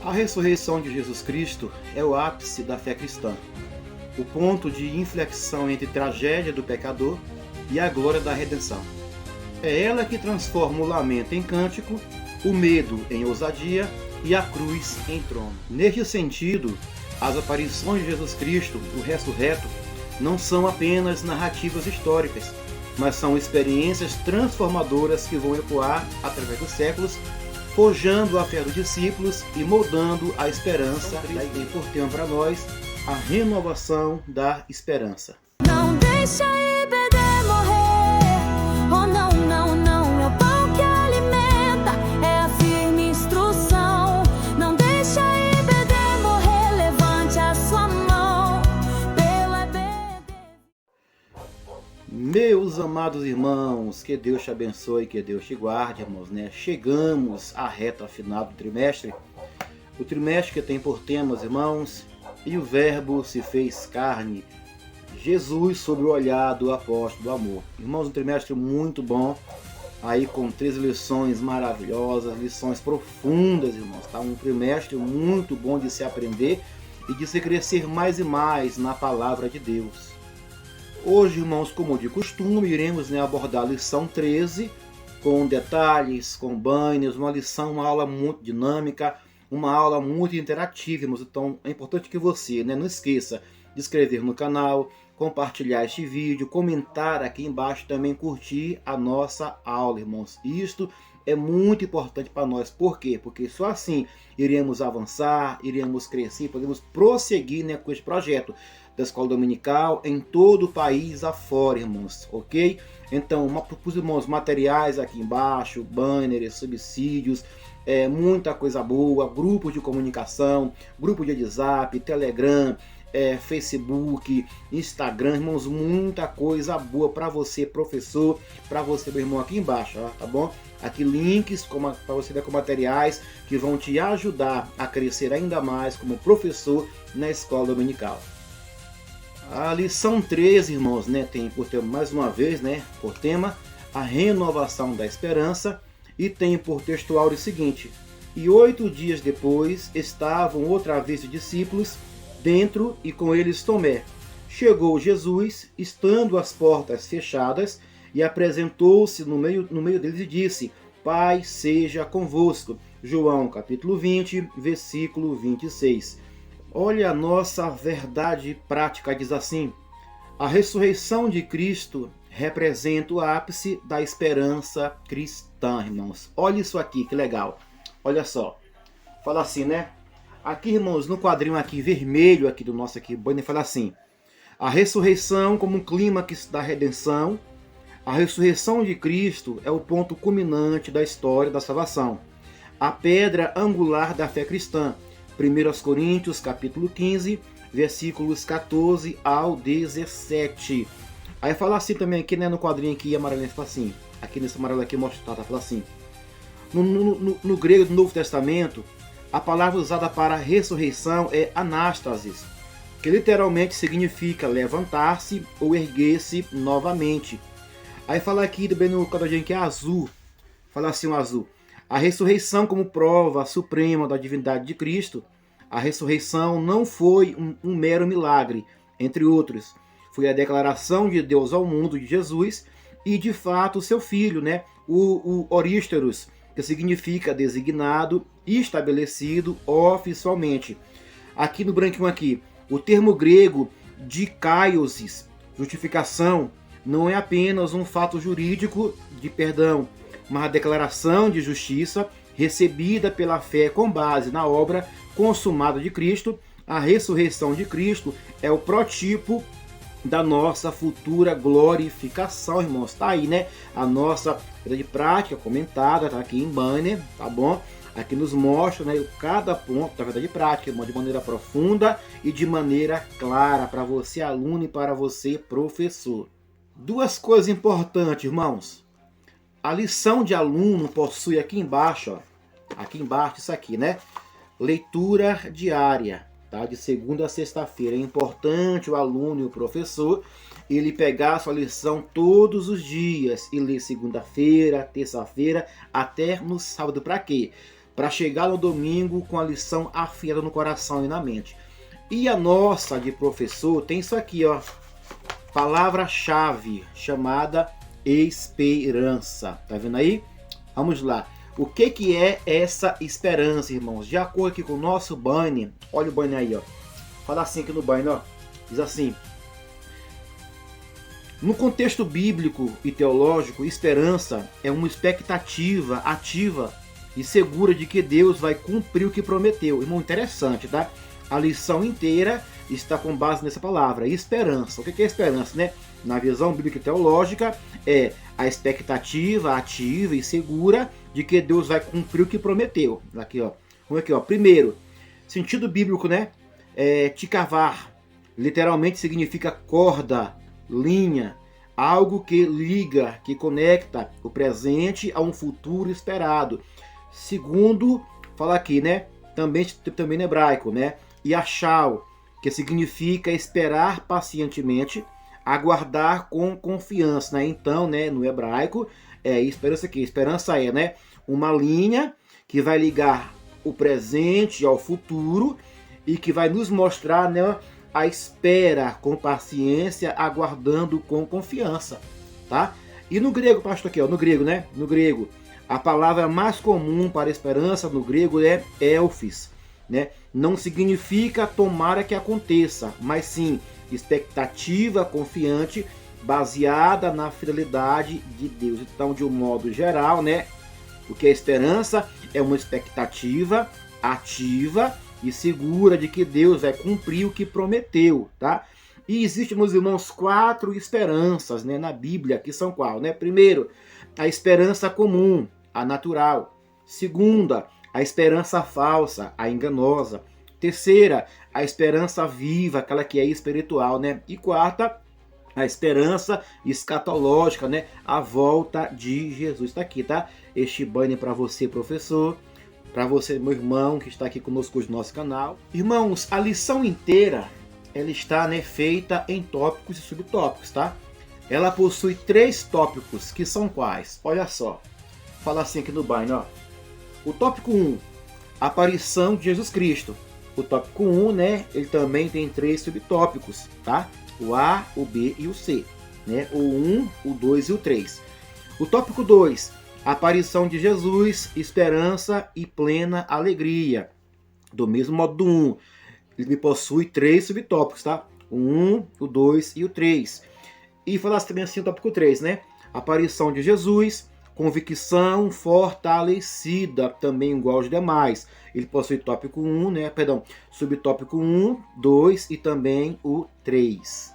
A ressurreição de Jesus Cristo é o ápice da fé cristã, o ponto de inflexão entre a tragédia do pecador e a glória da redenção. É ela que transforma o lamento em cântico, o medo em ousadia e a cruz em trono. Neste sentido, as aparições de Jesus Cristo, o ressurreto, não são apenas narrativas históricas, mas são experiências transformadoras que vão ecoar através dos séculos, forjando a fé dos discípulos e moldando a esperança e portanto para nós a renovação da esperança. Não deixa IBD morrer, oh não, não, não, é o pão que alimenta, é a firme instrução. Não deixa IBD morrer, levante a sua mão, pelo EBD. Meus amados irmãos, que Deus te abençoe, que Deus te guarde, irmãos, né? Chegamos à reta final do trimestre, o trimestre que tem por temas, irmãos, e o Verbo se fez carne, Jesus sob o olhar do apóstolo do amor. Irmãos, um trimestre muito bom, aí com 3 lições maravilhosas, lições profundas, irmãos, tá? Um trimestre muito bom de se aprender e de se crescer mais e mais na palavra de Deus. Hoje, irmãos, como de costume, iremos abordar a lição 13, com detalhes, com banners, uma aula muito dinâmica, uma aula muito interativa, irmãos. Então é importante que você não esqueça de inscrever no canal, compartilhar este vídeo, comentar aqui embaixo, também curtir a nossa aula, irmãos. Isto é muito importante para nós. Por quê? Porque só assim iremos avançar, iremos crescer, podemos prosseguir com este projeto da Escola Dominical em todo o país afora, irmãos, ok? Então, para os irmãos, materiais aqui embaixo, banners, subsídios, muita coisa boa, grupos de comunicação, grupo de WhatsApp, Telegram, Facebook, Instagram, irmãos, muita coisa boa para você, professor, para você, meu irmão, aqui embaixo, ó, tá bom? Aqui links para você ver com materiais que vão te ajudar a crescer ainda mais como professor na Escola Dominical. A lição 13, irmãos, tem por tema, mais uma vez, por tema, a renovação da esperança, e tem por textual o seguinte: e 8 dias depois estavam outra vez os discípulos dentro e com eles Tomé. Chegou Jesus, estando as portas fechadas, e apresentou-se no meio deles e disse: Pai seja convosco. João capítulo 20, versículo 26. Olha, a nossa verdade prática diz assim: a ressurreição de Cristo representa o ápice da esperança cristã, irmãos. Olha isso aqui, que legal. Olha só. Fala assim, Aqui, irmãos, no quadrinho aqui vermelho aqui do nosso aqui, banner, fala assim: a ressurreição como um clímax da redenção. A ressurreição de Cristo é o ponto culminante da história da salvação, a pedra angular da fé cristã. 1 Coríntios capítulo 15, versículos 14 ao 17. Aí fala assim também aqui, no quadrinho aqui amarelinho, fala assim, aqui nesse amarelo aqui mostrado, fala assim: no grego do Novo Testamento, a palavra usada para ressurreição é anástasis, que literalmente significa levantar-se ou erguer-se novamente. Aí fala aqui também no quadradinho que é azul, fala assim o azul: a ressurreição como prova suprema da divindade de Cristo. A ressurreição não foi um mero milagre, entre outros. Foi a declaração de Deus ao mundo de Jesus e, de fato, seu filho, o Orísteros, que significa designado e estabelecido oficialmente. Aqui no branquinho aqui, o termo grego dikaiosis, justificação, não é apenas um fato jurídico de perdão, mas a declaração de justiça recebida pela fé com base na obra consumada de Cristo. A ressurreição de Cristo é o protótipo da nossa futura glorificação, irmãos. Tá aí, a nossa verdade prática comentada, tá aqui em banner, tá bom? Aqui nos mostra, cada ponto da verdade prática, de maneira profunda e de maneira clara para você, aluno, e para você, professor. 2 coisas importantes, irmãos. A lição de aluno possui aqui embaixo, isso aqui, leitura diária, tá? De segunda a sexta-feira. É importante o aluno e o professor ele pegar a sua lição todos os dias e ler segunda-feira, terça-feira, até no sábado. Para quê? para chegar no domingo com a lição afiada no coração e na mente. E a nossa de professor tem isso aqui, ó, palavra-chave chamada esperança. Tá vendo aí? Vamos lá. O que é essa esperança, irmãos? De acordo aqui com o nosso banner, olha o banner aí, ó. Fala assim aqui no banner, ó. Diz assim: no contexto bíblico e teológico, esperança é uma expectativa ativa e segura de que Deus vai cumprir o que prometeu. Irmão, interessante, tá? A lição inteira está com base nessa palavra, esperança. O que é esperança, né? Na visão bíblica e teológica, é a expectativa ativa e segura de que Deus vai cumprir o que prometeu. Aqui, ó. Vamos aqui, ó. Primeiro, sentido bíblico, né? Tikavar, literalmente significa corda, linha, algo que liga, que conecta o presente a um futuro esperado. Segundo, fala aqui, né? Também no hebraico, né? Yashal, que significa esperar pacientemente, aguardar com confiança, né? Então, né, no hebraico, esperança aqui. Esperança é, né, uma linha que vai ligar o presente ao futuro e que vai nos mostrar, né, a espera com paciência, aguardando com confiança, tá? E no grego, pastor, aqui, ó, no grego, né? No grego, a palavra mais comum para esperança no grego é elfis, né? Não significa tomara que aconteça, mas sim expectativa confiante baseada na fidelidade de Deus. Então, de um modo geral, né, o que é esperança é uma expectativa ativa e segura de que Deus vai cumprir o que prometeu, tá? E existem, meus irmãos, 4 esperanças, né, na Bíblia, que são qual, né? Primeiro, a esperança comum, a natural. Segunda, a esperança falsa, a enganosa. Terceira, a esperança viva, aquela que é espiritual, né? E quarta, a esperança escatológica, né? A volta de Jesus. Está aqui, tá? Este banner para você, professor, para você, meu irmão, que está aqui conosco no nosso canal. Irmãos, a lição inteira, ela está, né, feita em tópicos e subtópicos, tá? Ela possui 3 tópicos, que são quais? Olha só. Fala assim aqui no banner, ó. O tópico 1, aparição de Jesus Cristo. O tópico 1, né, ele também tem 3 subtópicos, tá? O A, o B e o C, né? O 1, o 2 e o 3. O tópico 2, aparição de Jesus, esperança e plena alegria. Do mesmo modo do 1, ele possui 3 subtópicos, tá? O 1, o 2 e o 3. E falasse também assim o tópico 3, né? Aparição de Jesus, convicção fortalecida, também igual aos demais. Ele possui tópico 1, né? Perdão, subtópico 1, 2 e também o 3.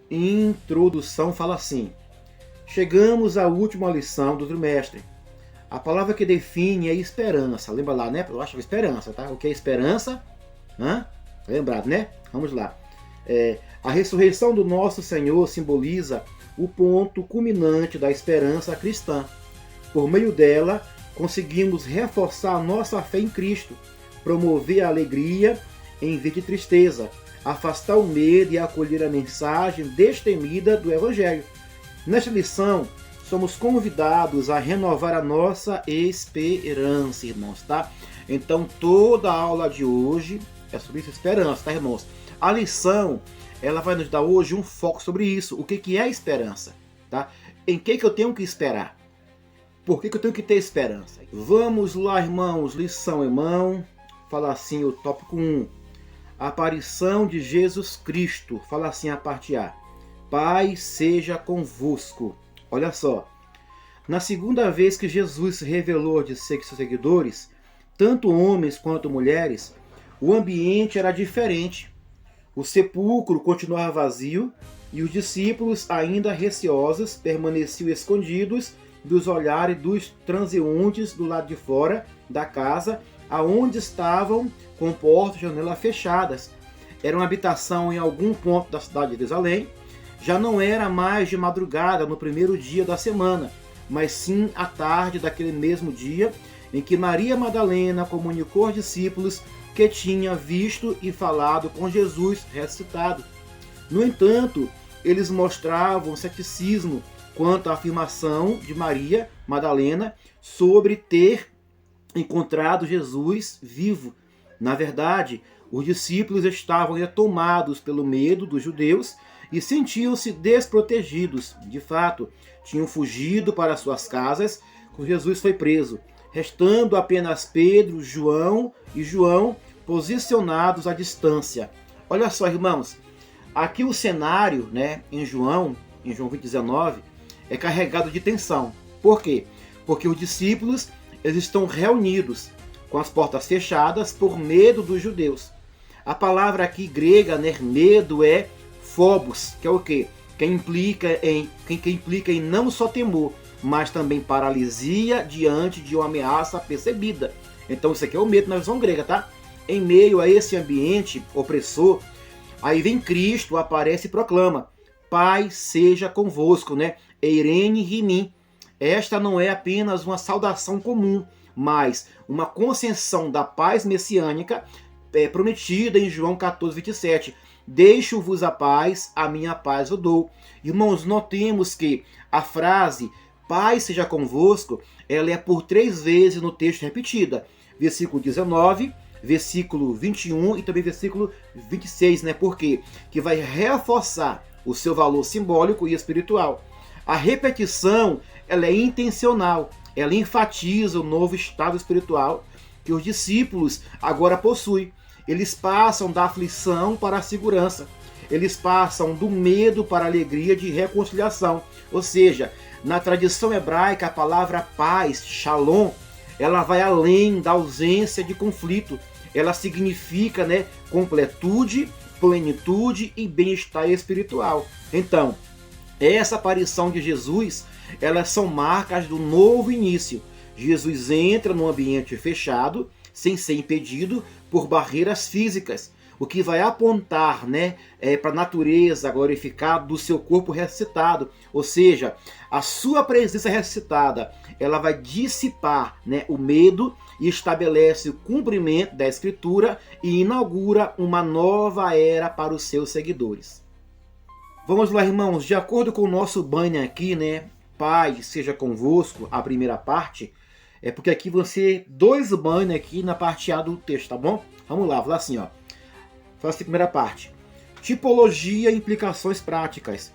Introdução fala assim: chegamos à última lição do trimestre. A palavra que define é esperança. Lembra lá, né? Eu acho esperança, tá? O que é esperança? Lembrado, né? Vamos lá. A ressurreição do nosso Senhor simboliza o ponto culminante da esperança cristã. Por meio dela, conseguimos reforçar a nossa fé em Cristo, promover a alegria em vez de tristeza, afastar o medo e acolher a mensagem destemida do Evangelho. Nesta lição, somos convidados a renovar a nossa esperança, irmãos, tá? Então, toda a aula de hoje é sobre essa esperança, tá, irmãos? A lição, ela vai nos dar hoje um foco sobre isso. O que é a esperança, tá? Em que eu tenho que esperar? Por que eu tenho que ter esperança? Vamos lá, irmãos. Lição em mão. Fala assim o tópico 1. A aparição de Jesus Cristo. Fala assim a parte A. Pai seja convosco. Olha só. Na segunda vez que Jesus se revelou de seus seguidores, tanto homens quanto mulheres, o ambiente era diferente. O sepulcro continuava vazio e os discípulos, ainda receosos, permaneciam escondidos dos olhares dos transeuntes do lado de fora da casa, aonde estavam com portas e janelas fechadas. Era uma habitação em algum ponto da cidade de Jerusalém. Já não era mais de madrugada no primeiro dia da semana, mas sim à tarde daquele mesmo dia em que Maria Madalena comunicou aos discípulos que tinha visto e falado com Jesus ressuscitado. No entanto, eles mostravam ceticismo quanto à afirmação de Maria Madalena sobre ter encontrado Jesus vivo. Na verdade, os discípulos estavam tomados pelo medo dos judeus e sentiam-se desprotegidos. De fato, tinham fugido para suas casas quando Jesus foi preso, restando apenas Pedro, João e João posicionados à distância. Olha só, irmãos, aqui o cenário, né, em João 20:19, é carregado de tensão. Por quê? Porque os discípulos eles estão reunidos com as portas fechadas por medo dos judeus. A palavra aqui grega, né, medo, é phobos, que é o quê? Que implica em não só temor, mas também paralisia diante de uma ameaça percebida. Então isso aqui é o medo na visão grega, tá? Em meio a esse ambiente opressor, aí vem Cristo, aparece e proclama: Pai seja convosco, né? Eirene Rimim. Esta não é apenas uma saudação comum, mas uma concessão da paz messiânica prometida em João 14:27. Deixo-vos a paz, a minha paz eu dou. Irmãos, notemos que a frase Pai seja convosco, ela é por 3 vezes no texto repetida. Versículo 19, versículo 21 e também versículo 26, né? Por quê? Que vai reforçar o seu valor simbólico e espiritual. A repetição, ela é intencional. Ela enfatiza o novo estado espiritual que os discípulos agora possuem. Eles passam da aflição para a segurança. Eles passam do medo para a alegria de reconciliação. Ou seja, na tradição hebraica, a palavra paz, shalom, ela vai além da ausência de conflito. Ela significa, né, completude, plenitude e bem-estar espiritual. Então, essa aparição de Jesus, elas são marcas do novo início. Jesus entra num ambiente fechado, sem ser impedido por barreiras físicas, o que vai apontar, né, para a natureza glorificada do seu corpo ressuscitado. Ou seja, a sua presença ressuscitada, ela vai dissipar, né, o medo e estabelece o cumprimento da Escritura e inaugura uma nova era para os seus seguidores. Vamos lá, irmãos, de acordo com o nosso banner aqui, né, Pai seja convosco, a primeira parte, é porque aqui vão ser 2 banners aqui na parte A do texto, tá bom? Vamos lá, vou lá assim, ó. Faça a primeira parte. Tipologia e implicações práticas.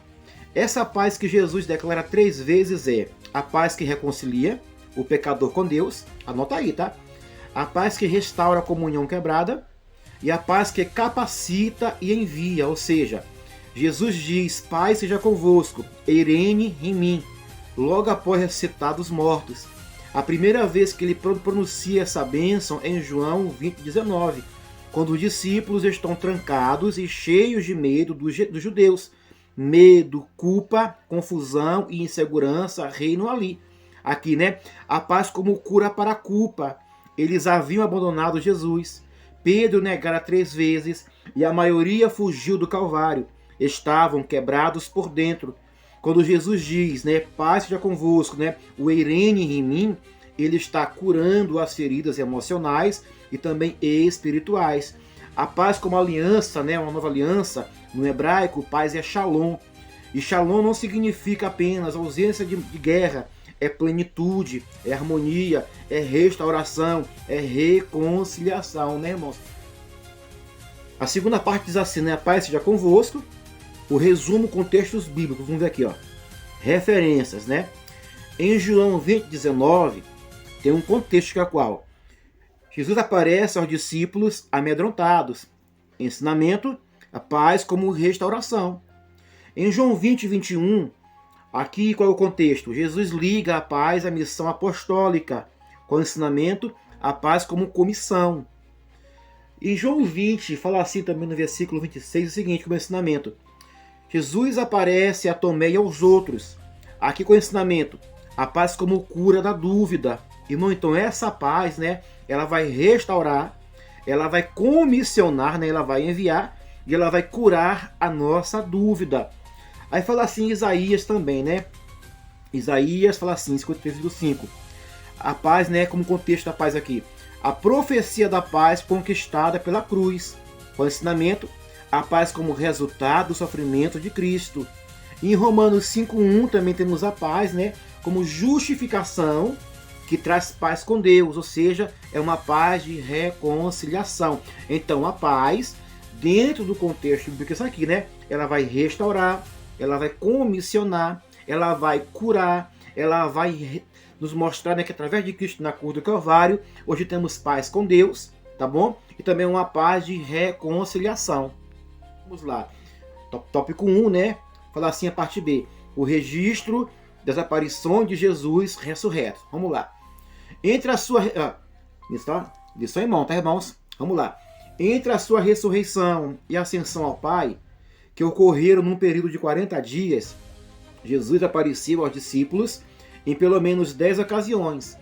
Essa paz que Jesus declara 3 vezes é a paz que reconcilia o pecador com Deus, anota aí, tá? A paz que restaura a comunhão quebrada e a paz que capacita e envia, ou seja, Jesus diz, Pai seja convosco, Eirene Rimim, logo após ressuscitar dos mortos. A primeira vez que ele pronuncia essa bênção é em João 20:19, quando os discípulos estão trancados e cheios de medo dos judeus. Medo, culpa, confusão e insegurança reinam ali. Aqui, né? A paz como cura para a culpa. Eles haviam abandonado Jesus. Pedro negara 3 vezes e a maioria fugiu do Calvário. Estavam quebrados por dentro. Quando Jesus diz, né, paz seja convosco, né, o Eirene Rimim, ele está curando as feridas emocionais e também espirituais. A paz como aliança, né, uma nova aliança, no hebraico, paz é shalom. E shalom não significa apenas ausência de guerra, é plenitude, é harmonia, é restauração, é reconciliação, né, irmãos? A segunda parte diz assim, né, a paz seja convosco. O resumo com textos bíblicos, vamos ver aqui, ó. Referências, né? Em João 20:19, tem um contexto que é qual? Jesus aparece aos discípulos amedrontados. Ensinamento, a paz como restauração. Em João 20:21, aqui qual é o contexto? Jesus liga a paz à missão apostólica, com o ensinamento, a paz como comissão. Em João 20, fala assim também no versículo 26, o seguinte, como ensinamento. Jesus aparece a Tomé e aos outros. Aqui com o ensinamento, a paz como cura da dúvida. Irmão, então essa paz, né, ela vai restaurar, ela vai comissionar, né, ela vai enviar e ela vai curar a nossa dúvida. Aí fala assim Isaías também, né? Isaías fala assim, 53:5. A paz, né, como contexto da paz aqui. A profecia da paz conquistada pela cruz. Com o ensinamento, a paz como resultado do sofrimento de Cristo. Em Romanos 5:1 também temos a paz, né, como justificação que traz paz com Deus, ou seja, é uma paz de reconciliação. Então a paz, dentro do contexto bíblico, isso aqui, né? Ela vai restaurar, ela vai comissionar, ela vai curar, ela vai nos mostrar, né, que através de Cristo na cruz do Calvário, hoje temos paz com Deus, tá bom? E também uma paz de reconciliação. Vamos lá. Tópico 1, né? Falar assim a parte B. O registro das aparições de Jesus ressurreto. Vamos lá. Entre a sua... lição em mão, tá, irmãos? Vamos lá. Entre a sua ressurreição e ascensão ao Pai, que ocorreram num período de 40 dias, Jesus apareceu aos discípulos em pelo menos 10 ocasiões.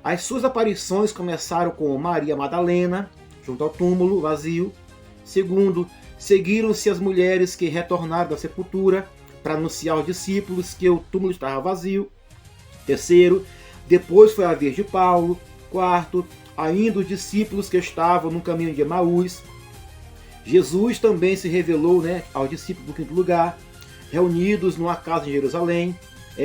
As suas aparições começaram com Maria Madalena, junto ao túmulo vazio. Segundo, seguiram-se as mulheres que retornaram da sepultura para anunciar aos discípulos que o túmulo estava vazio. Terceiro, depois foi a vez de Paulo. Quarto, ainda os discípulos que estavam no caminho de Emaús. Jesus também se revelou, né, aos discípulos no quinto lugar, reunidos numa casa em Jerusalém.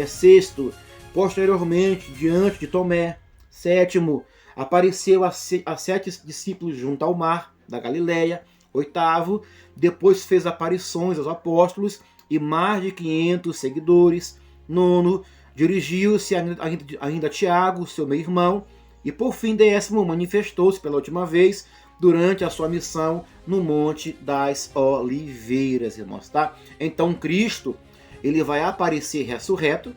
Sexto, posteriormente, diante de Tomé. Sétimo, apareceu a 7 discípulos junto ao mar da Galileia. Oitavo, depois fez aparições aos apóstolos e mais de 500 seguidores. Nono, dirigiu-se ainda a Tiago, seu meio-irmão. E por fim, 10º, manifestou-se pela última vez durante a sua missão no Monte das Oliveiras, irmãos, tá? Então Cristo, ele vai aparecer ressurreto,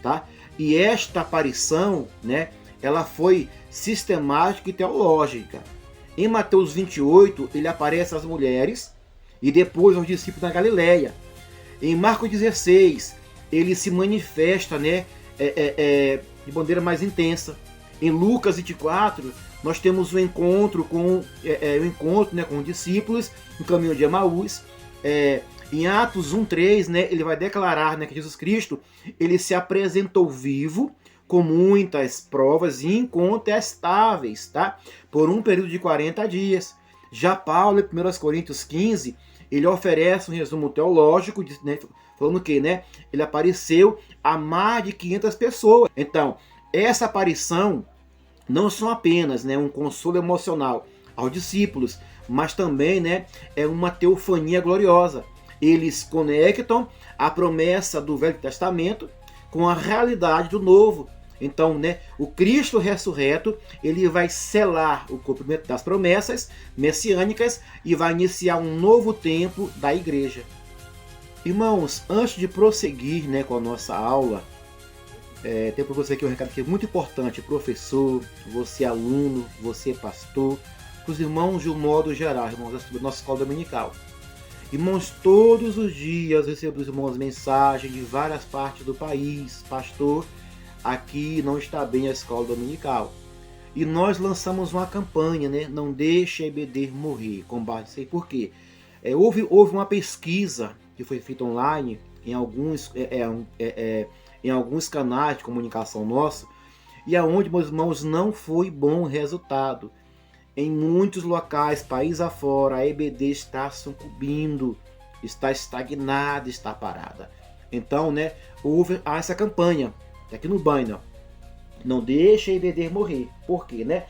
tá? E esta aparição, né, ela foi sistemática e teológica. Em Mateus 28, ele aparece às mulheres e depois aos discípulos na Galileia. Em Marcos 16, ele se manifesta, né, de maneira mais intensa. Em Lucas 24, nós temos um encontro com com os discípulos no caminho de Emaús. Em Atos 1:3, né, ele vai declarar, né, que Jesus Cristo, ele se apresentou vivo com muitas provas incontestáveis, tá? Por um período de 40 dias. Já Paulo, em 1 Coríntios 15, ele oferece um resumo teológico, né, falando que, né, ele apareceu a mais de 500 pessoas. Então, essa aparição não são apenas, né, um consolo emocional aos discípulos, mas também, né, é uma teofania gloriosa. Eles conectam a promessa do Velho Testamento com a realidade do Novo. Então, né, o Cristo ressurreto, ele vai selar o cumprimento das promessas messiânicas e vai iniciar um novo tempo da igreja. Irmãos, antes de prosseguir, né, com a nossa aula, tem para você aqui um recado que é muito importante, professor, você aluno, você pastor, para os irmãos de um modo geral, irmãos da nossa escola dominical. Irmãos, todos os dias recebo dos irmãos mensagens de várias partes do país. Pastor, aqui não está bem a escola dominical. E nós lançamos uma campanha, né? Não deixe a EBD morrer. Com base, sei por quê. Houve uma pesquisa que foi feita online em alguns canais de comunicação nossa, e aonde, meus irmãos, não foi bom resultado. Em muitos locais, país afora, a EBD está sucumbindo, está estagnada, está parada. Então, né, houve essa campanha, aqui no banho, não deixe a EBD morrer. Por quê, né?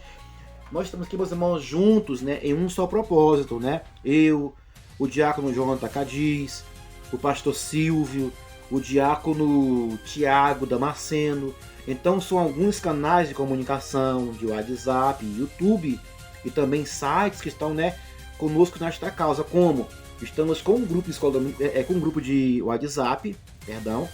Nós estamos aqui, meus irmãos, juntos, né, em um só propósito, né? Eu, o diácono Jonathan Cadiz, o pastor Silvio, o diácono Tiago Damasceno. Então são alguns canais de comunicação, de WhatsApp, YouTube e também sites que estão, né, conosco nesta causa. Como estamos com um grupo de WhatsApp, perdão,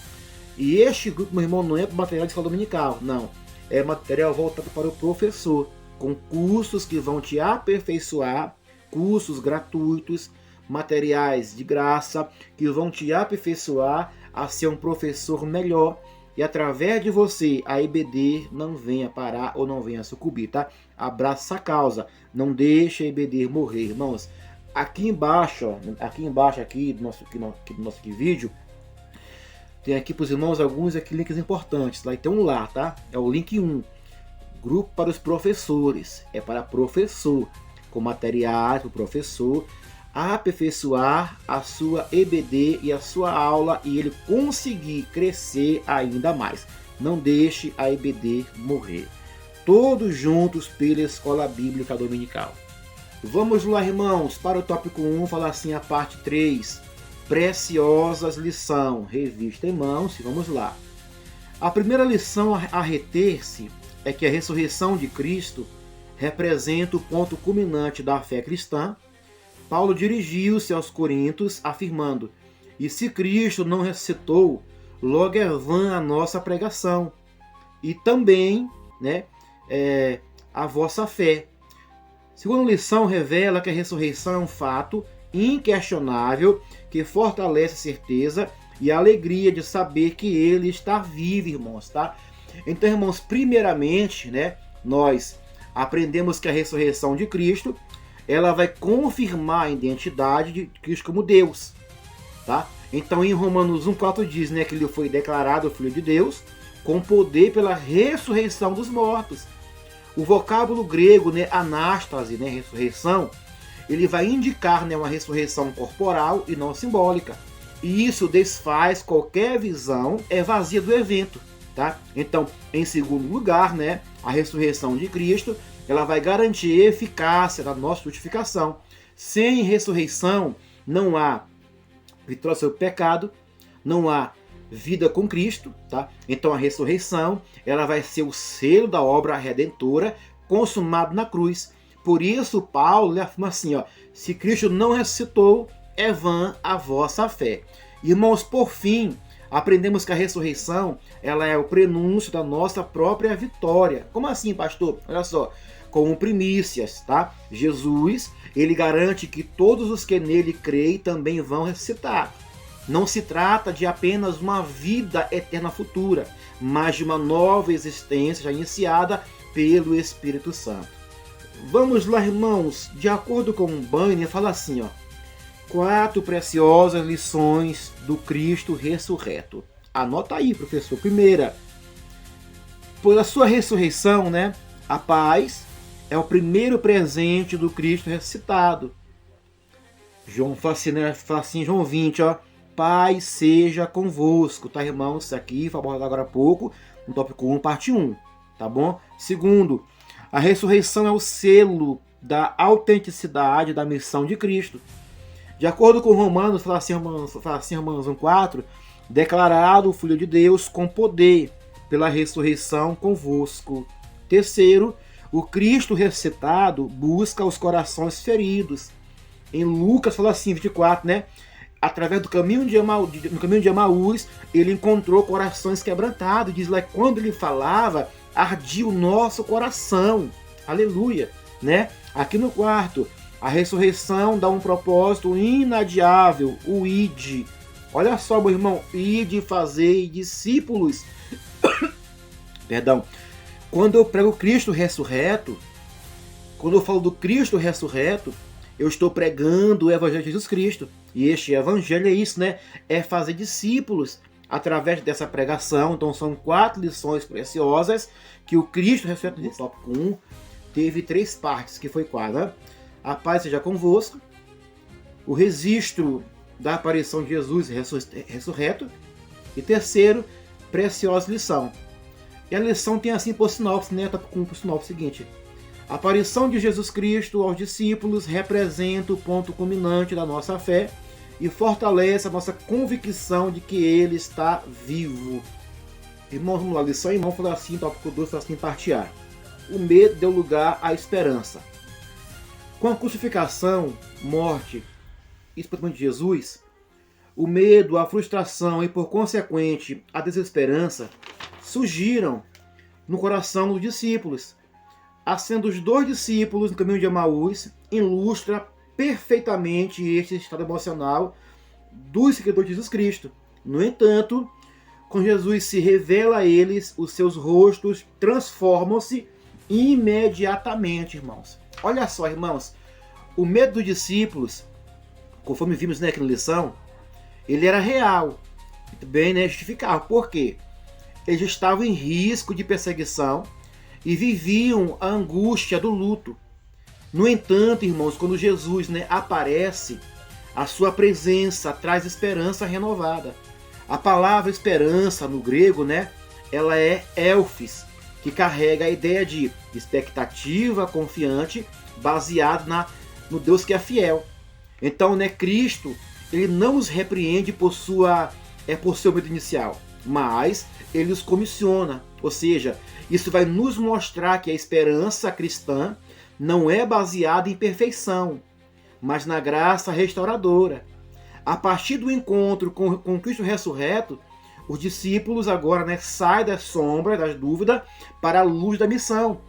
e este grupo, meu irmão, não é para material de escola dominical, não, é material voltado para o professor, com cursos que vão te aperfeiçoar, cursos gratuitos, materiais de graça que vão te aperfeiçoar a ser um professor melhor, e através de você a EBD não venha parar ou não venha sucumbir, tá? Abraça essa causa, não deixe a EBD morrer, irmãos. Aqui embaixo, ó, aqui do nosso vídeo, tem aqui para os irmãos alguns links importantes. Lá tem um lá, tá? É o link 1, grupo para os professores, é para professor, com materiais para o professor aperfeiçoar a sua EBD e a sua aula e ele conseguir crescer ainda mais. Não deixe a EBD morrer. todos juntos pela Escola Bíblica Dominical. Vamos lá, irmãos, para o tópico 1, falar assim a parte 3. Preciosas lição, revista em mãos, e vamos lá. A primeira lição a reter-se é que a ressurreição de Cristo representa o ponto culminante da fé cristã. Paulo dirigiu-se aos Coríntios afirmando: e se Cristo não ressuscitou, logo é vã a nossa pregação, e também a vossa fé. Segunda lição revela que a ressurreição é um fato inquestionável que fortalece a certeza e a alegria de saber que ele está vivo, irmãos, tá? Então, irmãos, primeiramente, nós aprendemos que a ressurreição de Cristo, ela vai confirmar a identidade de Cristo como Deus, tá? Então, em Romanos 1,4 diz, que ele foi declarado Filho de Deus com poder pela ressurreição dos mortos. O vocábulo grego, anástase, ressurreição, ele vai indicar uma ressurreição corporal e não simbólica. E isso desfaz qualquer visão vazia do evento, tá? Então, em segundo lugar, a ressurreição de Cristo, ela vai garantir a eficácia da nossa justificação. Sem ressurreição, não há vitória sobre o pecado, não há vida com Cristo, tá? Então a ressurreição, ela vai ser o selo da obra redentora consumado na cruz. Por isso Paulo afirma assim, se Cristo não ressuscitou, é vã a vossa fé. Irmãos, por fim, aprendemos que a ressurreição, ela é o prenúncio da nossa própria vitória. Como assim, pastor? Olha só, como primícias, tá? Jesus, ele garante que todos os que nele creem também vão ressuscitar. Não se trata de apenas uma vida eterna futura, mas de uma nova existência já iniciada pelo Espírito Santo. Vamos lá, irmãos, de acordo com Banner, fala assim, 4 preciosas lições do Cristo ressurreto. Anota aí, professor. Primeira, pela sua ressurreição, a paz é o primeiro presente do Cristo ressuscitado. João fala assim, João 20, paz seja convosco, tá, irmãos? Isso aqui foi abordado agora há pouco, no tópico 1, parte 1, tá bom? Segundo, a ressurreição é o selo da autenticidade da missão de Cristo. De acordo com Romanos, fala assim, Romanos 1,4, declarado o Filho de Deus com poder pela ressurreição convosco. Terceiro, o Cristo ressuscitado busca os corações feridos. Em Lucas fala assim, 24, através do caminho de Emaús, ele encontrou corações quebrantados. Diz lá que quando ele falava, ardia o nosso coração. Aleluia, Aqui no quarto, a ressurreição dá um propósito inadiável, o ide. Olha só, meu irmão, ide fazer discípulos. Perdão. Quando eu prego Cristo ressurreto, quando eu falo do Cristo ressurreto, eu estou pregando o Evangelho de Jesus Cristo. E este Evangelho é isso, é fazer discípulos através dessa pregação. Então são 4 lições preciosas que o Cristo ressurreto, no tópico 1, teve 3 partes, que foi 4. A paz seja convosco, o registro da aparição de Jesus ressurreto, e terceiro, preciosa lição. E a lição tem assim por sinopse, por sinopse seguinte: a aparição de Jesus Cristo aos discípulos representa o ponto culminante da nossa fé e fortalece a nossa convicção de que Ele está vivo. Irmãos, vamos lá, lição em mão, fala assim, tópico 2, fala assim, parte A. O medo deu lugar à esperança. Com a crucificação, morte e sepultamento de Jesus, o medo, a frustração e, por consequente, a desesperança surgiram no coração dos discípulos. Acendo os 2 discípulos no caminho de Emaús ilustra perfeitamente este estado emocional dos seguidores de Jesus Cristo. No entanto, quando Jesus se revela a eles, os seus rostos transformam-se imediatamente, irmãos. Olha só, irmãos, o medo dos discípulos, conforme vimos naquela lição, ele era real, muito bem, justificável. Por quê? Eles estavam em risco de perseguição e viviam a angústia do luto. No entanto, irmãos, quando Jesus aparece, a sua presença traz esperança renovada. A palavra esperança no grego, ela é elfis, que carrega a ideia de expectativa confiante baseado no Deus que é fiel. Então, né, Cristo, ele não os repreende por seu medo inicial, mas ele os comissiona. Ou seja, isso vai nos mostrar que a esperança cristã não é baseada em perfeição, mas na graça restauradora. A partir do encontro com Cristo ressurreto, os discípulos agora, né, saem da sombra, das dúvidas, para a luz da missão.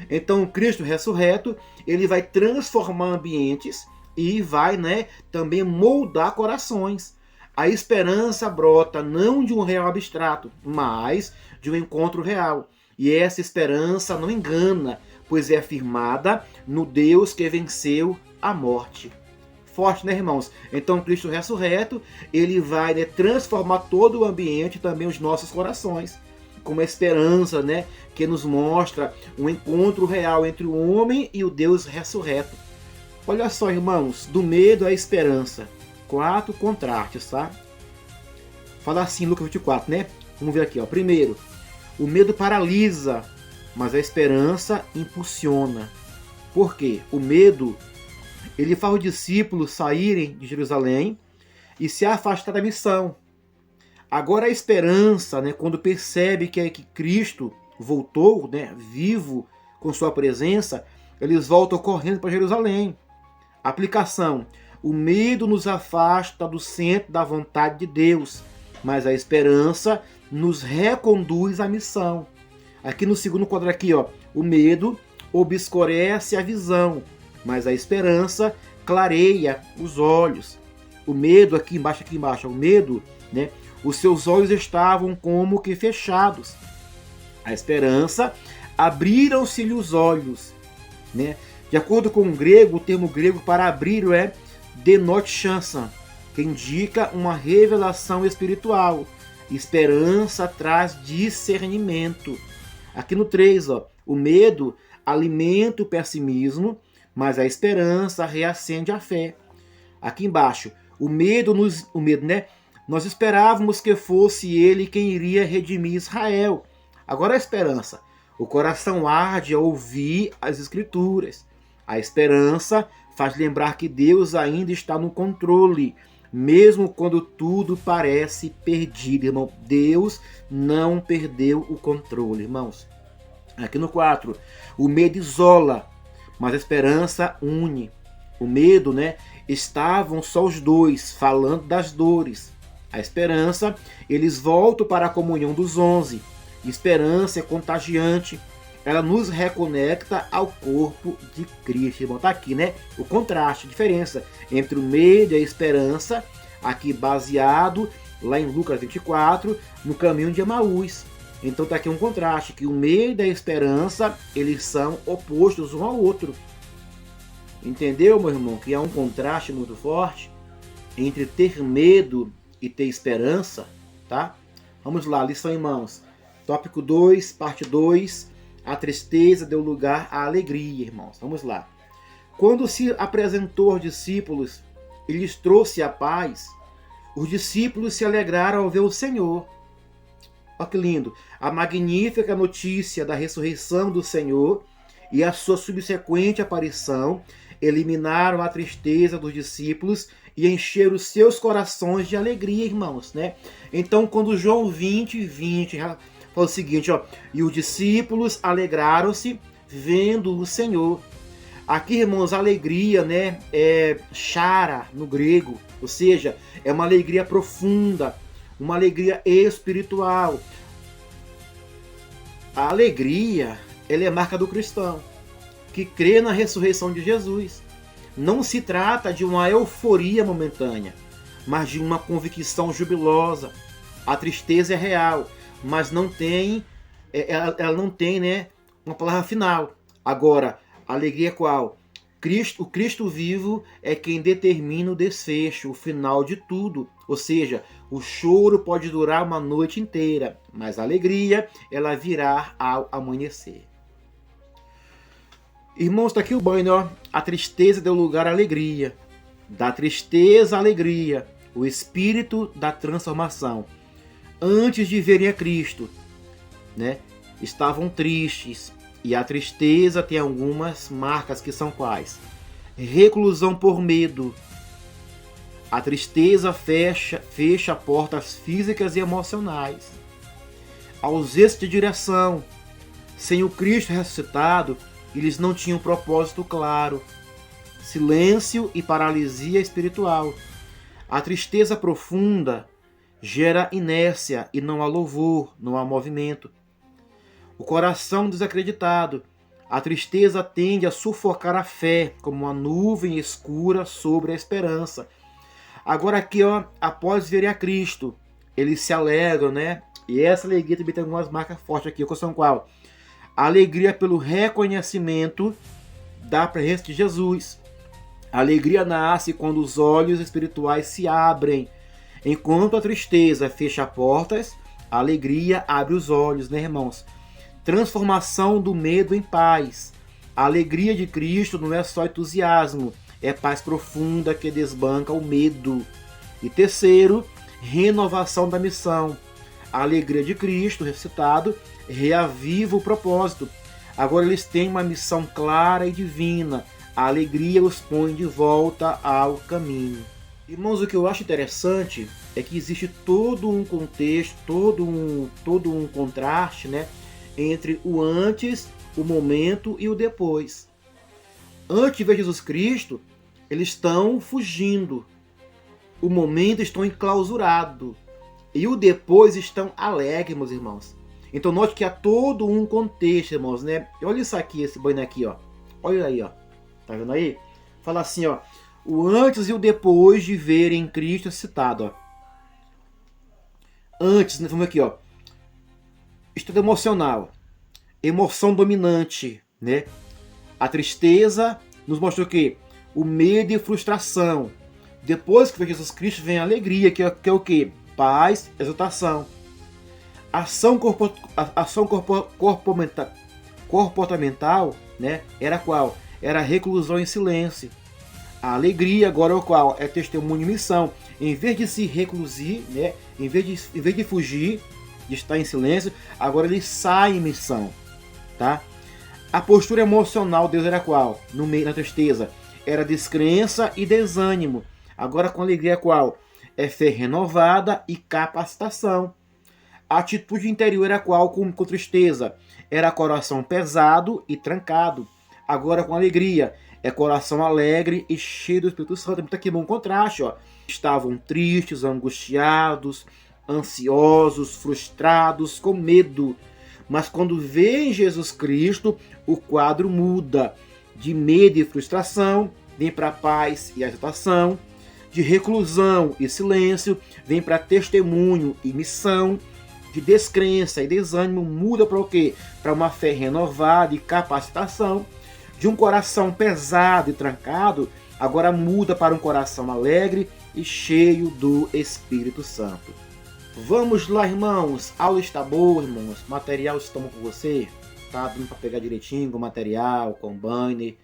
Então, Cristo ressurreto, ele vai transformar ambientes e vai, né, também moldar corações. A esperança brota não de um real abstrato, mas de um encontro real. E essa esperança não engana, pois é firmada no Deus que venceu a morte. Forte, né, irmãos? Então, Cristo ressurreto, ele vai, né, transformar todo o ambiente, também os nossos corações, com uma esperança, né, que nos mostra um encontro real entre o homem e o Deus ressurreto. Olha só, irmãos, do medo à esperança. 4 contrastes, tá? Fala assim, Lucas 24, né? Vamos ver aqui, ó. Primeiro, o medo paralisa, mas a esperança impulsiona. Por quê? O medo, ele faz os discípulos saírem de Jerusalém e se afastar da missão. Agora a esperança, né, quando percebe que Cristo voltou, né, vivo com sua presença, eles voltam correndo para Jerusalém. Aplicação: o medo nos afasta do centro da vontade de Deus, mas a esperança nos reconduz à missão. Aqui no segundo quadro aqui, ó, o medo obscurece a visão, mas a esperança clareia os olhos. O medo aqui embaixo, o medo, né? Os seus olhos estavam como que fechados. A esperança, abriram-se-lhe os olhos, né? De acordo com o grego, o termo grego para abrir é denotchansa, que indica uma revelação espiritual. Esperança traz discernimento. Aqui no 3, ó, o medo alimenta o pessimismo, mas a esperança reacende a fé. Aqui embaixo, o medo, né? Nós esperávamos que fosse ele quem iria redimir Israel. Agora a esperança. O coração arde ao ouvir as Escrituras. A esperança faz lembrar que Deus ainda está no controle, mesmo quando tudo parece perdido, irmão. Deus não perdeu o controle, irmãos. Aqui no 4, o medo isola, mas a esperança une. O medo, né? Estavam só os dois falando das dores. A esperança, eles voltam para a comunhão dos 11. Esperança é contagiante. Ela nos reconecta ao corpo de Cristo. Irmão, tá aqui, né? O contraste, a diferença entre o medo e a esperança, aqui baseado lá em Lucas 24, no caminho de Emaús. Então tá aqui um contraste, que o medo e a esperança, eles são opostos um ao outro. Entendeu, meu irmão? Que há um contraste muito forte entre ter medo e ter esperança, tá? Vamos lá, lição em mãos. Tópico 2, parte 2. A tristeza deu lugar à alegria, irmãos. Vamos lá. Quando se apresentou aos discípulos e lhes trouxe a paz, os discípulos se alegraram ao ver o Senhor. Olha que lindo. A magnífica notícia da ressurreição do Senhor e a sua subsequente aparição eliminaram a tristeza dos discípulos e encheram os seus corações de alegria, irmãos, né? Então, quando João 20 fala o seguinte, ó, e os discípulos alegraram-se vendo o Senhor. Aqui, irmãos, alegria, né, é chara no grego, ou seja, é uma alegria profunda, uma alegria espiritual. A alegria, ela é marca do cristão, que crê na ressurreição de Jesus. Não se trata de uma euforia momentânea, mas de uma convicção jubilosa. A tristeza é real, mas ela não tem, né, uma palavra final. Agora, a alegria é qual? O Cristo vivo é quem determina o desfecho, o final de tudo. Ou seja, o choro pode durar uma noite inteira, mas a alegria, ela virá ao amanhecer. Irmãos, está aqui o banho, ó. A tristeza deu lugar à alegria. Da tristeza à alegria, o espírito da transformação. Antes de verem a Cristo, né? estavam tristes. E a tristeza tem algumas marcas que são quais? Reclusão por medo. A tristeza fecha portas físicas e emocionais. Ausência de direção. Sem o Cristo ressuscitado, eles não tinham propósito claro. Silêncio e paralisia espiritual. A tristeza profunda gera inércia e não há louvor, não há movimento. O coração desacreditado. A tristeza tende a sufocar a fé como uma nuvem escura sobre a esperança. Agora aqui, ó, após verem a Cristo, eles se alegram, né? E essa alegria também tem algumas marcas fortes aqui, que são qual? A alegria pelo reconhecimento da presença de Jesus. A alegria nasce quando os olhos espirituais se abrem. Enquanto a tristeza fecha portas, a alegria abre os olhos, né, irmãos? Transformação do medo em paz. A alegria de Cristo não é só entusiasmo, é paz profunda que desbanca o medo. E terceiro, renovação da missão. A alegria de Cristo, ressuscitado, reaviva o propósito. Agora eles têm uma missão clara e divina. A alegria os põe de volta ao caminho. Irmãos, o que eu acho interessante é que existe todo um contexto, todo um contraste, né, entre o antes, o momento e o depois. Antes de ver Jesus Cristo, eles estão fugindo. O momento estão enclausurados. E o depois estão alegres, meus irmãos. Então note que há todo um contexto, irmãos, né? Olha isso aqui, esse banho aqui, ó. Olha aí, ó. Tá vendo aí? Fala assim, ó. O antes e o depois de verem Cristo citado, ó. Antes, né? Vamos aqui, ó. Estado emocional. Emoção dominante, né? A tristeza nos mostrou o quê? O medo e frustração. Depois que vem Jesus Cristo, vem a alegria, que é o quê? Paz, exaltação. Ação comportamental, né? Era qual? Era reclusão em silêncio. A alegria agora é o qual? É testemunho e missão. Em vez de se reclusir, né? Em vez de fugir, de estar em silêncio, agora ele sai em missão, tá? A postura emocional Deus era qual? No meio da tristeza era descrença e desânimo. Agora com alegria qual? É fé renovada e capacitação. A atitude interior era qual? Com tristeza era coração pesado e trancado. Agora com alegria é coração alegre e cheio do Espírito Santo. Muito aqui bom contraste, ó. Estavam tristes, angustiados, ansiosos, frustrados, com medo. Mas quando veem Jesus Cristo, o quadro muda. De medo e frustração, vem para paz e exaltação. De reclusão e silêncio, vem para testemunho e missão. De descrença e desânimo, muda para o quê? Para uma fé renovada e capacitação. De um coração pesado e trancado, agora muda para um coração alegre e cheio do Espírito Santo. Vamos lá, irmãos. A aula está boa, irmãos. Material estamos com você. Tá abrindo para pegar direitinho com material, com banner.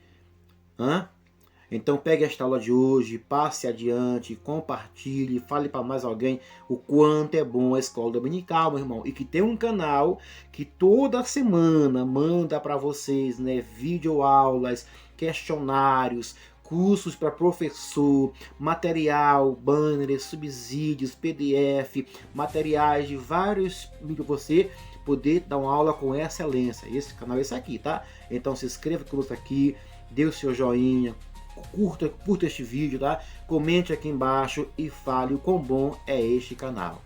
Então pegue esta aula de hoje, passe adiante, compartilhe, fale para mais alguém o quanto é bom a escola dominical, meu irmão. E que tem um canal que toda semana manda para vocês, né, videoaulas, questionários, cursos para professor, material, banners, subsídios, PDF, materiais de vários para você poder dar uma aula com excelência. Esse canal é esse aqui, tá? Então se inscreva conosco aqui, dê o seu joinha, curta este vídeo, tá? Comente aqui embaixo e fale o quão bom é este canal.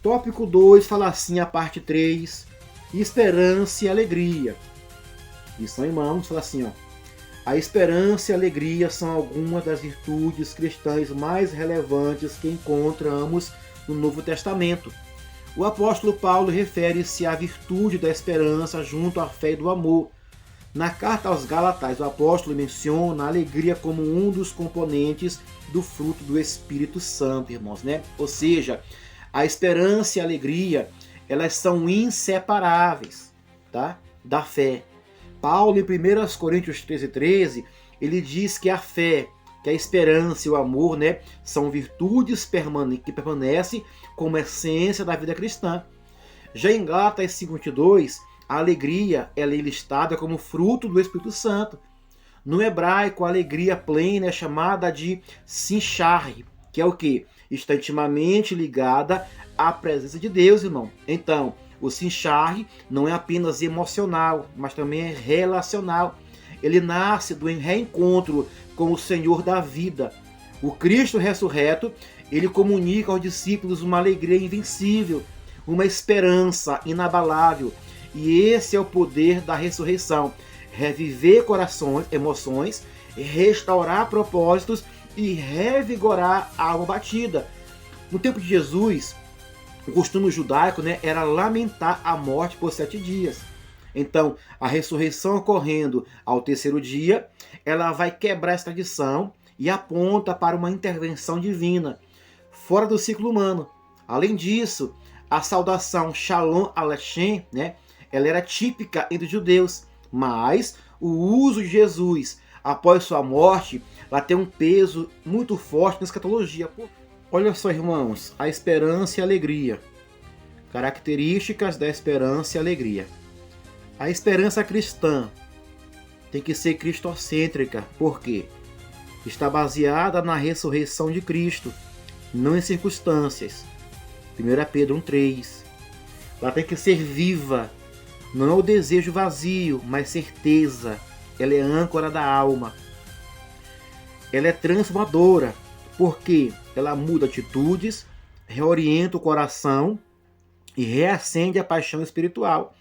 Tópico 2 fala assim, a parte 3, esperança e alegria. Lição, irmãos, fala assim, ó. A esperança e a alegria são algumas das virtudes cristãs mais relevantes que encontramos no Novo Testamento. O apóstolo Paulo refere-se à virtude da esperança junto à fé e do amor. Na carta aos Gálatas, o apóstolo menciona a alegria como um dos componentes do fruto do Espírito Santo, irmãos, né? Ou seja, a esperança e a alegria, elas são inseparáveis, tá? Da fé. Paulo, em 1 Coríntios 13, ele diz que a fé, que a esperança e o amor, né, são virtudes que permanecem como essência da vida cristã. Já em Gálatas 5:22, A alegria ela é listada como fruto do Espírito Santo. No hebraico, a alegria plena é chamada de sinchar, que é o quê? Está intimamente ligada à presença de Deus, irmão. Então, o sinchar não é apenas emocional, mas também é relacional. Ele nasce do reencontro com o Senhor da vida. O Cristo ressurreto, ele comunica aos discípulos uma alegria invencível, uma esperança inabalável. E esse é o poder da ressurreição. Reviver corações, emoções, restaurar propósitos e revigorar a alma batida. No tempo de Jesus, o costume judaico, era lamentar a morte por 7 dias. Então, a ressurreição ocorrendo ao 3º dia, ela vai quebrar essa tradição e aponta para uma intervenção divina, fora do ciclo humano. Além disso, a saudação Shalom Alechem, ela era típica entre os judeus, mas o uso de Jesus após sua morte, ela tem um peso muito forte na escatologia. Olha só, irmãos, a esperança e a alegria. Características da esperança e alegria. A esperança cristã tem que ser cristocêntrica, porque está baseada na ressurreição de Cristo, não em circunstâncias. 1 Pedro 1,3. Ela tem que ser viva, não é o desejo vazio, mas certeza. Ela é âncora da alma. Ela é transformadora, porque ela muda atitudes, reorienta o coração e reacende a paixão espiritual.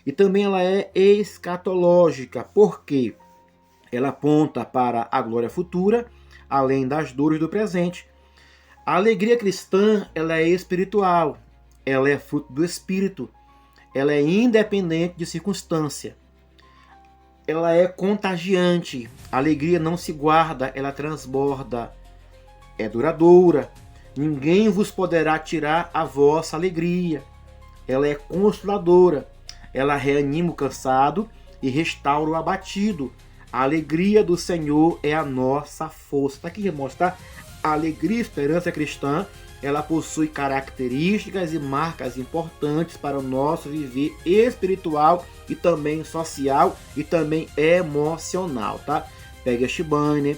E também ela é escatológica, porque ela aponta para a glória futura, além das dores do presente. A alegria cristã, ela é espiritual, ela é fruto do Espírito, ela é independente de circunstância. Ela é contagiante, a alegria não se guarda, ela transborda, é duradoura. Ninguém vos poderá tirar a vossa alegria. Ela é consoladora, ela reanima o cansado e restaura o abatido. A alegria do Senhor é a nossa força. Está aqui demonstrar a alegria e esperança cristã. Ela possui características e marcas importantes para o nosso viver espiritual e também social e também emocional, tá? Pegue este banner,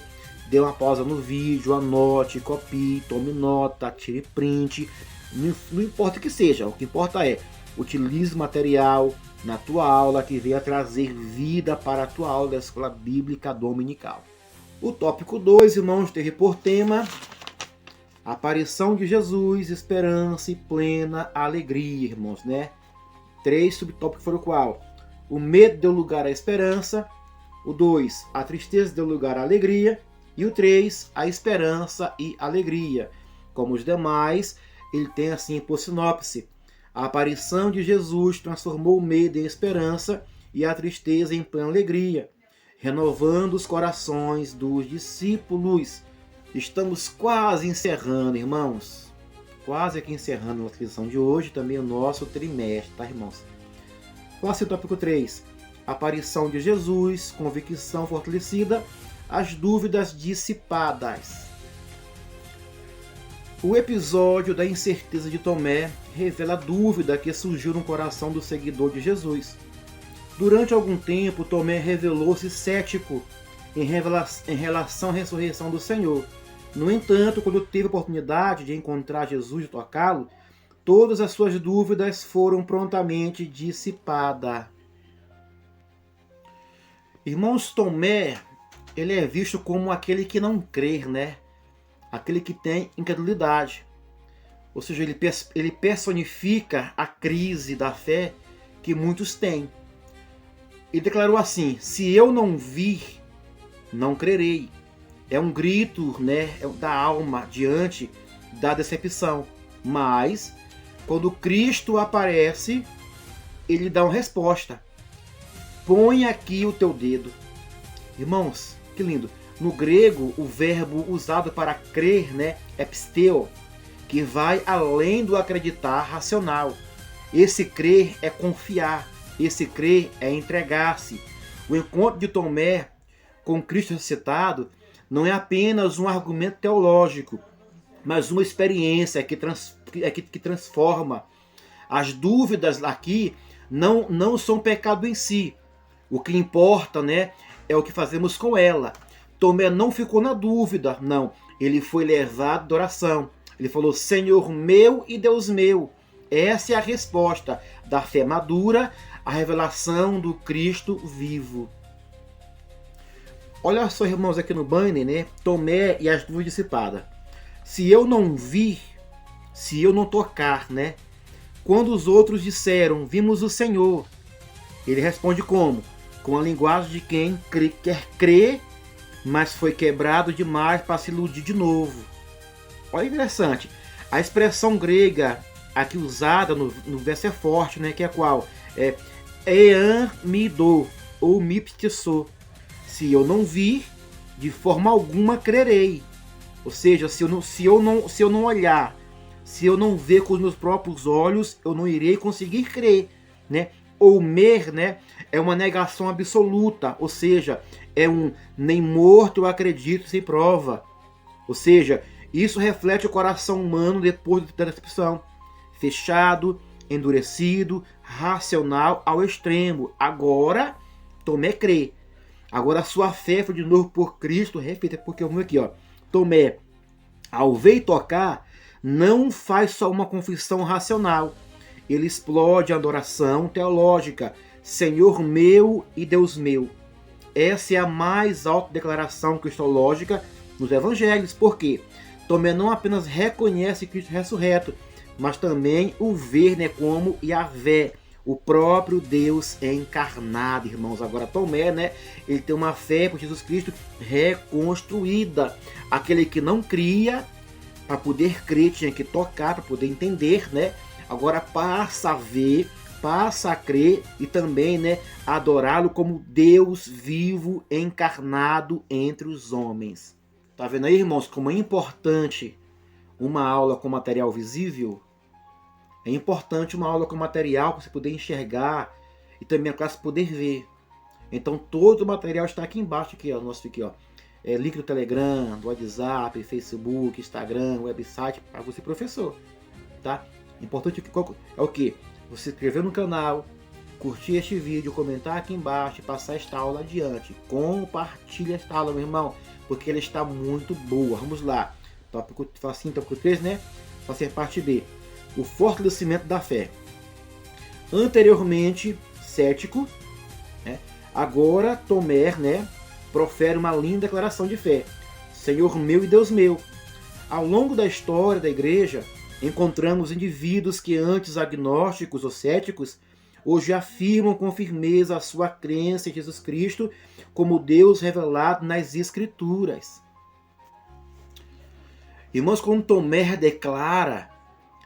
dê uma pausa no vídeo, anote, copie, tome nota, tire print, não importa o que seja, o que importa é utilize o material na tua aula que venha trazer vida para a tua aula da Escola Bíblica Dominical. O tópico 2, irmãos, teve por tema a aparição de Jesus, esperança e plena alegria, irmãos, 3 subtópicos foram qual? O medo deu lugar à esperança, o 2, a tristeza deu lugar à alegria, e o 3, a esperança e alegria. Como os demais, ele tem assim por sinopse: a aparição de Jesus transformou o medo em esperança e a tristeza em plena alegria, renovando os corações dos discípulos. Estamos quase encerrando, irmãos. Quase aqui encerrando a nossa lição de hoje, também o nosso trimestre, tá, irmãos? Passo ao tópico 3. Aparição de Jesus, convicção fortalecida, as dúvidas dissipadas. O episódio da incerteza de Tomé revela a dúvida que surgiu no coração do seguidor de Jesus. Durante algum tempo, Tomé revelou-se cético em relação à ressurreição do Senhor. No entanto, quando teve a oportunidade de encontrar Jesus e tocá-lo, todas as suas dúvidas foram prontamente dissipadas. Irmãos, Tomé, ele é visto como aquele que não crê, Aquele que tem incredulidade. Ou seja, ele personifica a crise da fé que muitos têm. Ele declarou assim: se eu não vir, não crerei. É um grito, da alma diante da decepção. Mas, quando Cristo aparece, ele dá uma resposta. Põe aqui o teu dedo. Irmãos, que lindo. No grego, o verbo usado para crer, é pisteo, que vai além do acreditar racional. Esse crer é confiar. Esse crer é entregar-se. O encontro de Tomé com Cristo ressuscitado não é apenas um argumento teológico, mas uma experiência que transforma. As dúvidas aqui não são pecado em si. O que importa, né, é o que fazemos com ela. Tomé não ficou na dúvida, não. Ele foi levado à adoração. Ele falou: Senhor meu e Deus meu. Essa é a resposta da fé madura, a revelação do Cristo vivo. Olha só, irmãos, aqui no banner, né? Tomé e as dúvidas dissipadas. Se eu não vir, se eu não tocar, né? Quando os outros disseram, vimos o Senhor, ele responde como? Com a linguagem de quem quer crer, mas foi quebrado demais para se iludir de novo. Olha, interessante. A expressão grega aqui usada no verso é forte, né? Que é qual? É ean me do, ou miptisso. Se eu não vir, de forma alguma crerei. Ou seja, se eu não olhar, se eu não ver com os meus próprios olhos, eu não irei conseguir crer, né? Ou mer, né? É uma negação absoluta, ou seja, é um nem morto eu acredito sem prova. Ou seja, isso reflete o coração humano depois da decepção. Fechado, endurecido, racional ao extremo. Agora, Tomé crê. Agora a sua fé foi de novo por Cristo, refeita, porque vamos aqui, ó. Tomé, ao ver e tocar, não faz só uma confissão racional. Ele explode a adoração teológica. Senhor meu e Deus meu. Essa é a mais alta declaração cristológica nos evangelhos. Por quê? Tomé não apenas reconhece Cristo ressurreto, mas também o vê, né, como Yahvé, o próprio Deus encarnado, irmãos. Agora Tomé, né, ele tem uma fé por Jesus Cristo reconstruída. Aquele que não cria, para poder crer, tinha que tocar, para poder entender, né? Agora passa a ver, passa a crer e também, né, adorá-lo como Deus vivo, encarnado entre os homens. Tá vendo aí, irmãos, como é importante uma aula com material visível? É importante uma aula com material para você poder enxergar e também a classe poder ver. Então todo o material está aqui embaixo, aqui, ó, nosso aqui, ó. Link do Telegram, do WhatsApp, Facebook, Instagram, website para você, professor, tá? Importante é o que? Você se inscrever no canal, curtir este vídeo, comentar aqui embaixo e passar esta aula adiante. Compartilha esta aula, meu irmão, porque ela está muito boa. Vamos lá. Tópico 3, né? Fazer parte B. O fortalecimento da fé. Anteriormente, cético, né? Agora Tomé, né, profere uma linda declaração de fé. Senhor meu e Deus meu. Ao longo da história da igreja, encontramos indivíduos que antes agnósticos ou céticos, hoje afirmam com firmeza a sua crença em Jesus Cristo como Deus revelado nas Escrituras. Irmãos, quando Tomé declara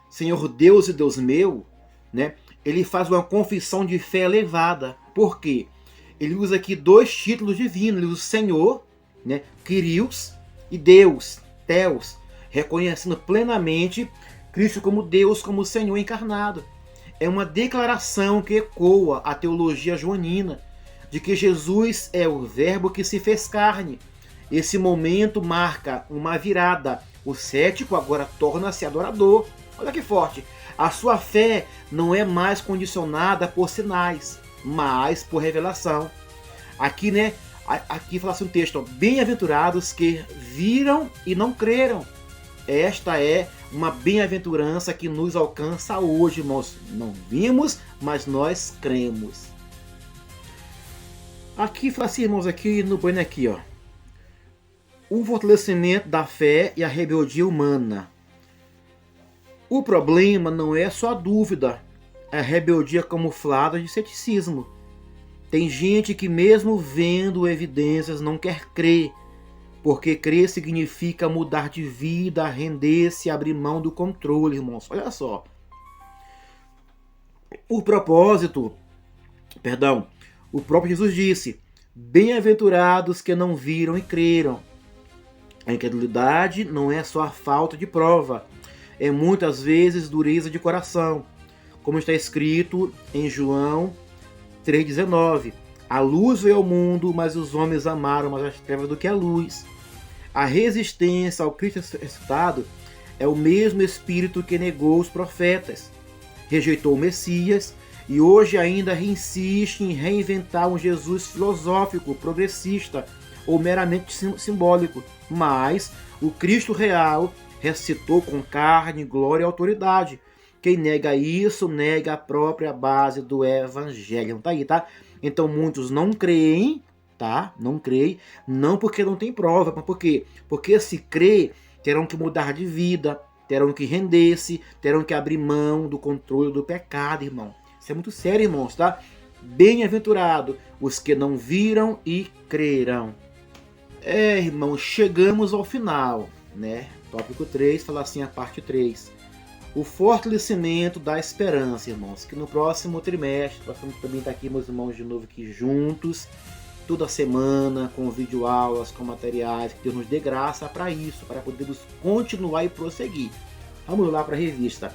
Senhor Deus e Deus meu, né, ele faz uma confissão de fé elevada. Por quê? Ele usa aqui dois títulos divinos. Ele usa Senhor, né, Kyrios, e Deus, Theos, reconhecendo plenamente Cristo como Deus, como Senhor encarnado. É uma declaração que ecoa a teologia joanina, de que Jesus é o Verbo que se fez carne. Esse momento marca uma virada. O cético agora torna-se adorador. Olha que forte. A sua fé não é mais condicionada por sinais, mas por revelação. Aqui, né? Aqui fala assim um texto: bem-aventurados que viram e não creram. Esta é uma bem-aventurança que nos alcança hoje, irmãos. Não vimos, mas cremos. Aqui fala assim, irmãos, aqui no banner aqui, ó. O fortalecimento da fé e a rebeldia humana. O problema não é só a dúvida, é a rebeldia camuflada de ceticismo. Tem gente que mesmo vendo evidências não quer crer, porque crer significa mudar de vida, render-se, abrir mão do controle, irmãos. Olha só. O próprio Jesus disse: bem-aventurados que não viram e creram. A incredulidade não é só a falta de prova, é muitas vezes dureza de coração, como está escrito em João 3,19. A luz veio ao mundo, mas os homens amaram mais as trevas do que a luz. A resistência ao Cristo ressuscitado é o mesmo espírito que negou os profetas, rejeitou o Messias e hoje ainda insiste em reinventar um Jesus filosófico, progressista ou meramente simbólico. Mas o Cristo real ressuscitou com carne, glória e autoridade. Quem nega isso, nega a própria base do evangelho. Tá aí, tá? Então muitos não creem, tá? Não creem, não porque não tem prova, mas por quê? Porque se crê, terão que mudar de vida, terão que render-se, terão que abrir mão do controle do pecado, irmão. Isso é muito sério, irmãos, tá? Bem-aventurado os que não viram e crerão. Irmão, chegamos ao final, né? Tópico 3, fala assim a parte 3. O fortalecimento da esperança, irmãos. Que no próximo trimestre, nós vamos também estar aqui, meus irmãos, de novo aqui juntos, toda semana, com videoaulas, com materiais, que Deus nos dê graça para isso, para podermos continuar e prosseguir. Vamos lá para a revista.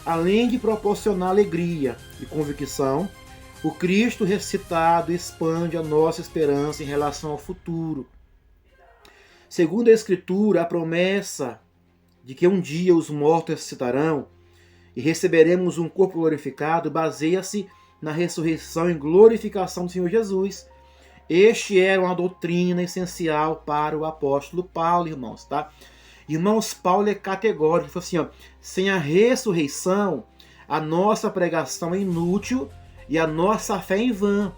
Além de proporcionar alegria e convicção, o Cristo ressuscitado expande a nossa esperança em relação ao futuro. Segundo a Escritura, a promessa de que um dia os mortos ressuscitarão e receberemos um corpo glorificado baseia-se na ressurreição e glorificação do Senhor Jesus. Este era uma doutrina essencial para o apóstolo Paulo, irmãos, tá? Irmãos, Paulo é categórico, ele falou assim, ó, sem a ressurreição, a nossa pregação é inútil e a nossa fé é em vão.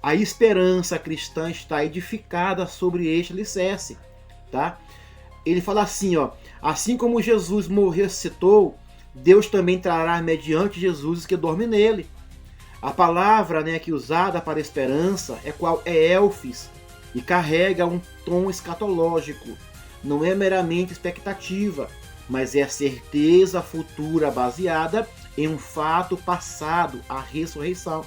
A esperança cristã está edificada sobre este alicerce, tá? Ele fala assim, ó, assim como Jesus morreu e ressuscitou, Deus também trará mediante Jesus os que dormem nele. A palavra, né, que usada para esperança é elfis e carrega um tom escatológico. Não é meramente expectativa, mas é certeza futura baseada em um fato passado, a ressurreição.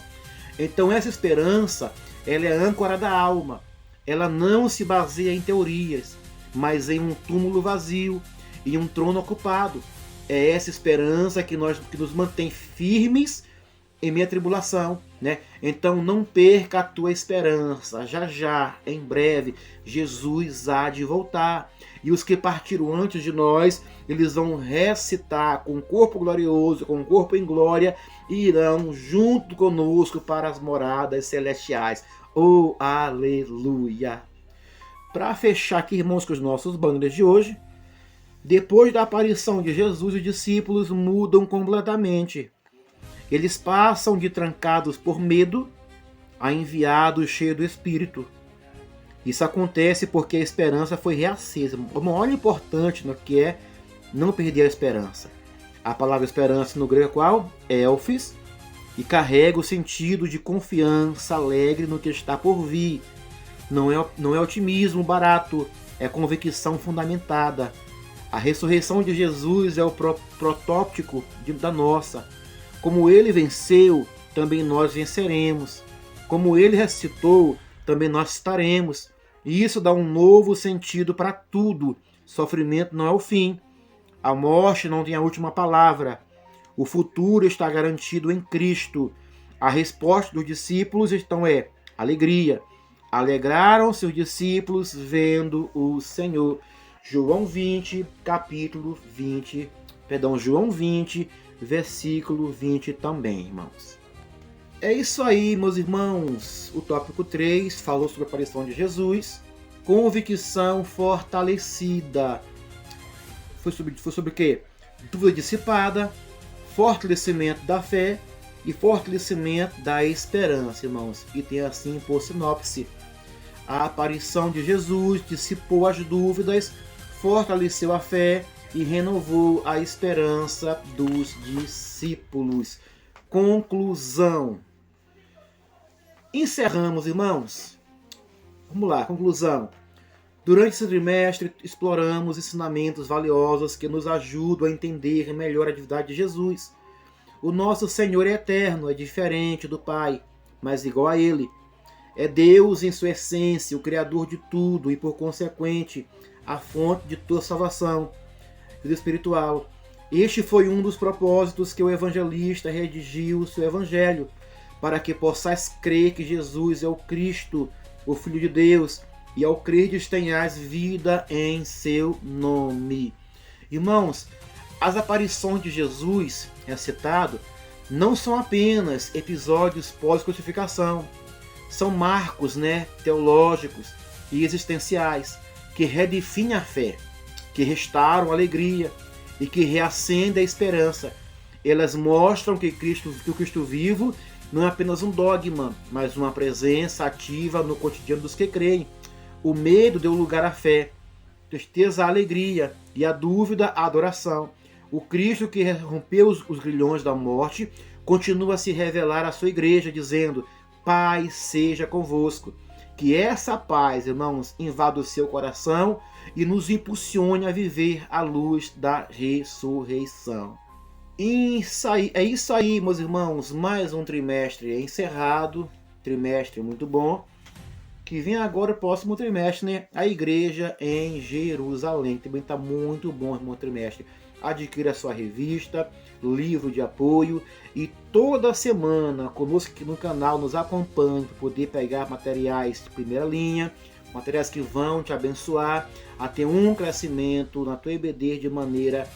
Então essa esperança, ela é âncora da alma. Ela não se baseia em teorias, mas em um túmulo vazio e um trono ocupado. É essa esperança que nos mantém firmes em meio à tribulação, né? Então não perca a tua esperança. Já, em breve, Jesus há de voltar. E os que partiram antes de nós, eles vão ressuscitar com o corpo glorioso, com o corpo em glória, e irão junto conosco para as moradas celestiais. Oh, aleluia! Para fechar aqui, irmãos, com os nossos banners de hoje, depois da aparição de Jesus, os discípulos mudam completamente. Eles passam de trancados por medo a enviados cheios do Espírito. Isso acontece porque a esperança foi reacesa. Olha o importante no que é não perder a esperança. A palavra esperança no grego é qual? Elfis, e carrega o sentido de confiança alegre no que está por vir. Não é otimismo barato, é convicção fundamentada. A ressurreição de Jesus é o protótipo da nossa. Como ele venceu, também nós venceremos. Como ele ressuscitou, também nós estaremos. E isso dá um novo sentido para tudo. Sofrimento não é o fim. A morte não tem a última palavra. O futuro está garantido em Cristo. A resposta dos discípulos então é alegria. Alegraram-se os discípulos vendo o Senhor. João 20, versículo 20 também, irmãos. É isso aí, meus irmãos. O tópico 3 falou sobre a aparição de Jesus. Convicção fortalecida. Foi sobre o quê? Dúvida dissipada, fortalecimento da fé e fortalecimento da esperança, irmãos. E tem assim por sinopse. A aparição de Jesus dissipou as dúvidas, fortaleceu a fé e renovou a esperança dos discípulos. Conclusão. Encerramos, irmãos. Vamos lá, conclusão. Durante esse trimestre, exploramos ensinamentos valiosos que nos ajudam a entender melhor a divindade de Jesus. O nosso Senhor é eterno, é diferente do Pai, mas igual a Ele. É Deus em sua essência, o Criador de tudo e, por consequente, a fonte de toda salvação, vida espiritual. Este foi um dos propósitos que o evangelista redigiu o seu evangelho, para que possais crer que Jesus é o Cristo, o Filho de Deus, e ao creres tenhais vida em seu nome. Irmãos, as aparições de Jesus, é citado, não são apenas episódios pós-crucificação, são marcos, teológicos e existenciais que redefinem a fé, que restauram a alegria e que reacendem a esperança. Elas mostram que o Cristo vivo não é apenas um dogma, mas uma presença ativa no cotidiano dos que creem. O medo deu lugar à fé, tristeza à alegria e a dúvida à adoração. O Cristo que rompeu os grilhões da morte continua a se revelar à sua igreja, dizendo: paz seja convosco. Que essa paz, irmãos, invada o seu coração e nos impulsione a viver à luz da ressurreição. É isso aí, meus irmãos. Mais um trimestre encerrado. Trimestre muito bom. Que vem agora o próximo trimestre, a igreja em Jerusalém. Também está muito bom, irmão, trimestre. Adquira a sua revista, livro de apoio e toda semana conosco aqui no canal, nos acompanhe para poder pegar materiais de primeira linha, materiais que vão te abençoar a ter um crescimento na tua EBD de maneira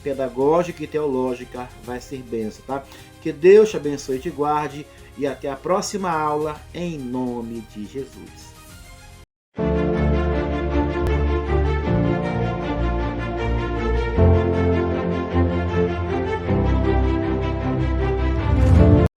pedagógica e teológica. Vai ser bênção, tá? Que Deus te abençoe e te guarde e até a próxima aula em nome de Jesus.